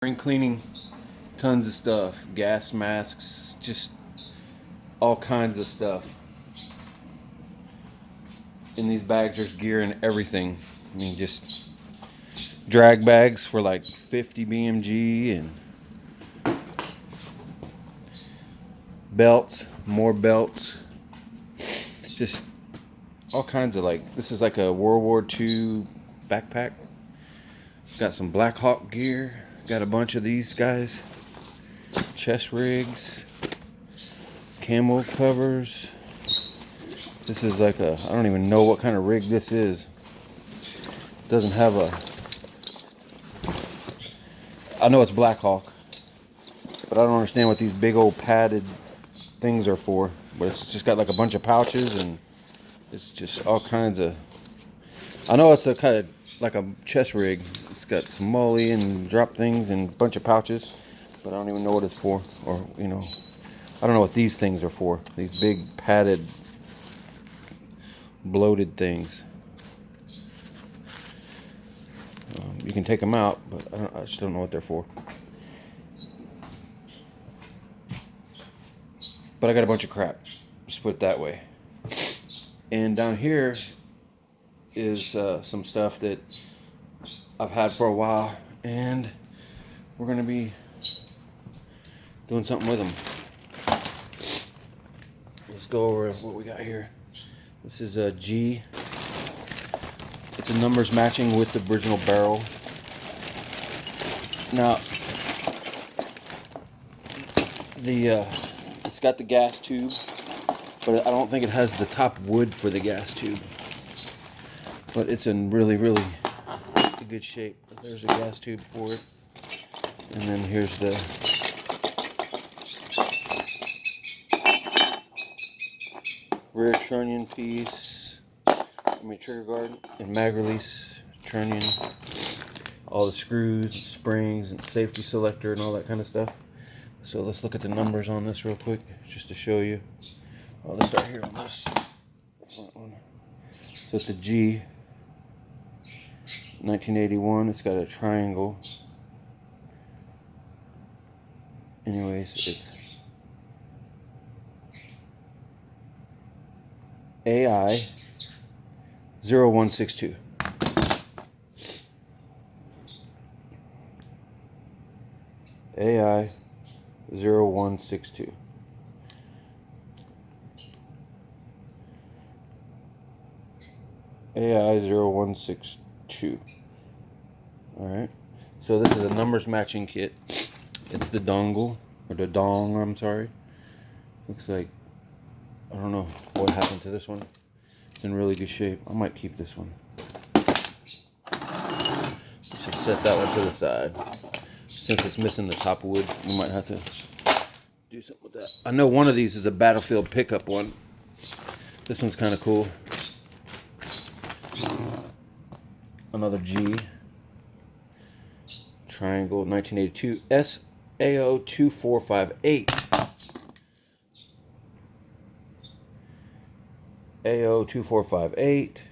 Spring cleaning, tons of stuff, gas masks, just all kinds of stuff. In these bags, there's gear and everything. I mean, just drag bags for like 50 BMG and belts, more belts, just all kinds of like. This is like a World War II backpack. Got some Black Hawk gear. Got a bunch of these guys. Chest rigs, camel covers. This is like a, I don't even know what kind of rig this is. Doesn't have a, I know it's Black Hawk, but I don't understand what these big old padded things are for. But it's just got like a bunch of pouches and it's just all kinds of, I know it's a kind of like a chest rig. It's got some molly and drop things and a bunch of pouches, but I don't even know what it's for. Or, you know, I don't know what these things are for. These big padded bloated things. You can take them out, but I just don't know what they're for. But I got a bunch of crap. Just put it that way. And down here is some stuff that I've had for a while, and we're going to be doing something with them. Let's go over what we got here. This is a G. It's a numbers matching with the original barrel. Now, it's got the gas tube, but I don't think it has the top wood for the gas tube. But it's in really, really good shape. There's a gas tube for it, and then here's the rear trunnion piece, trigger guard, and mag release trunnion, all the screws and springs and safety selector and all that kind of stuff. So let's look at the numbers on this real quick just to show you. Well, let's start here on this front one. So it's a G 1981. It's got a triangle. Anyways, it's AI 0162. AI 0162. AI 0162. Alright. So this is a numbers matching kit. It's the dongle, or the dong, I'm sorry. Looks like, I don't know what happened to this one. It's in really good shape. I might keep this one. Should set that one to the side. Since it's missing the top wood, we might have to do something with that. I know one of these is a battlefield pickup one. This one's kind of cool. Another G. Triangle 1982 SAO 2458. AO 2458.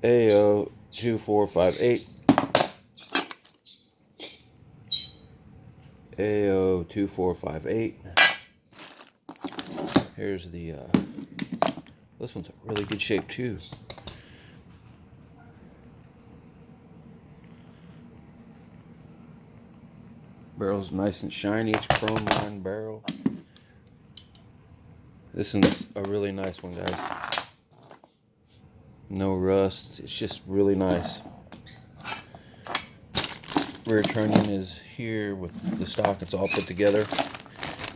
AO 2458. AO 2458. Here's the this one's in really good shape too. Barrel's nice and shiny. It's chrome lined barrel. This one's a really nice one, guys. No rust. It's just really nice. Rear trunnion is here with the stock. It's all put together.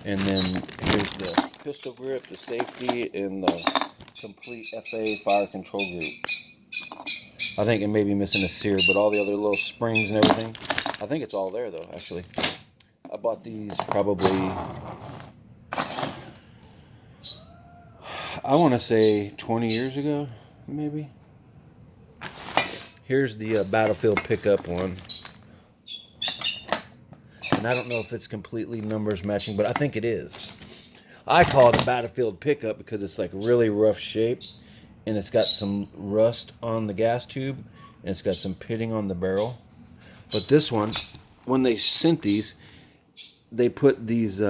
And then here's the pistol grip, the safety, and the complete FA fire control group. I think it may be missing a sear, but all the other little springs and everything, I think it's all there though, actually. I bought these probably, I want to say 20 years ago, maybe. Here's the battlefield pickup one. And I don't know if it's completely numbers matching, but I think it is. I call it a battlefield pickup because it's like really rough shape. and it's got some rust on the gas tube, and it's got some pitting on the barrel. But this one, when they sent these, they put these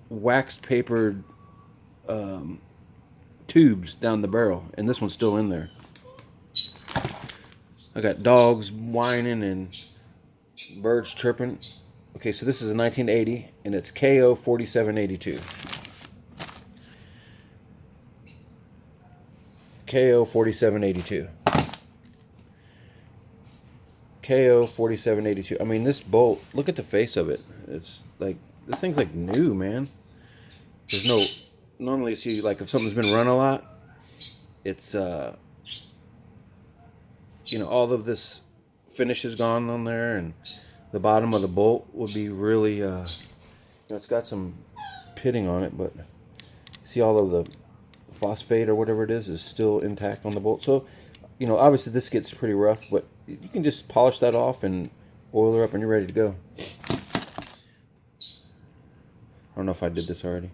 waxed papered tubes down the barrel, and this one's still in there. I got dogs whining and birds chirping. Okay, so this is a 1980, and it's KO 4782. KO 4782. KO 4782. I mean, this bolt, look at the face of it. It's like, this thing's like new, man. There's no, normally you see, like, if something's been run a lot, it's, you know, all of this finish is gone on there, and the bottom of the bolt would be really, you know, it's got some pitting on it, but see all of the phosphate or whatever it is still intact on the bolt. So, you know, obviously this gets pretty rough, but you can just polish that off and oil her up and you're ready to go. I don't know if I did this already.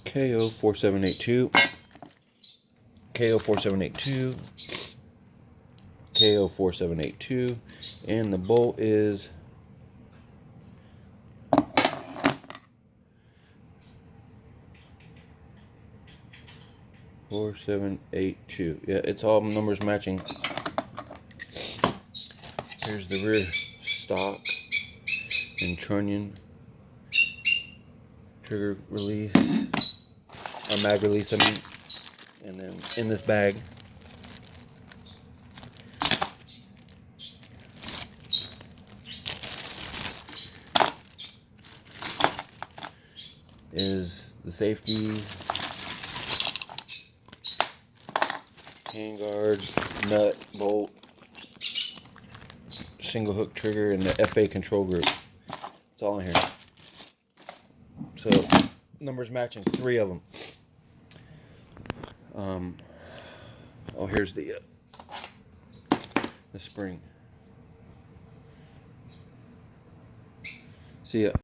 KO 4782. KO 4782. KO 4782. And the bolt is 4782. Yeah, it's all numbers matching. Here's the rear stock and trunnion. Trigger release. Or mag release, I mean. And then in this bag is the safety, handguard, nut, bolt, single hook trigger, and the FA control group. It's all in here. So numbers matching, 3 of them. Oh, here's the spring. See ya.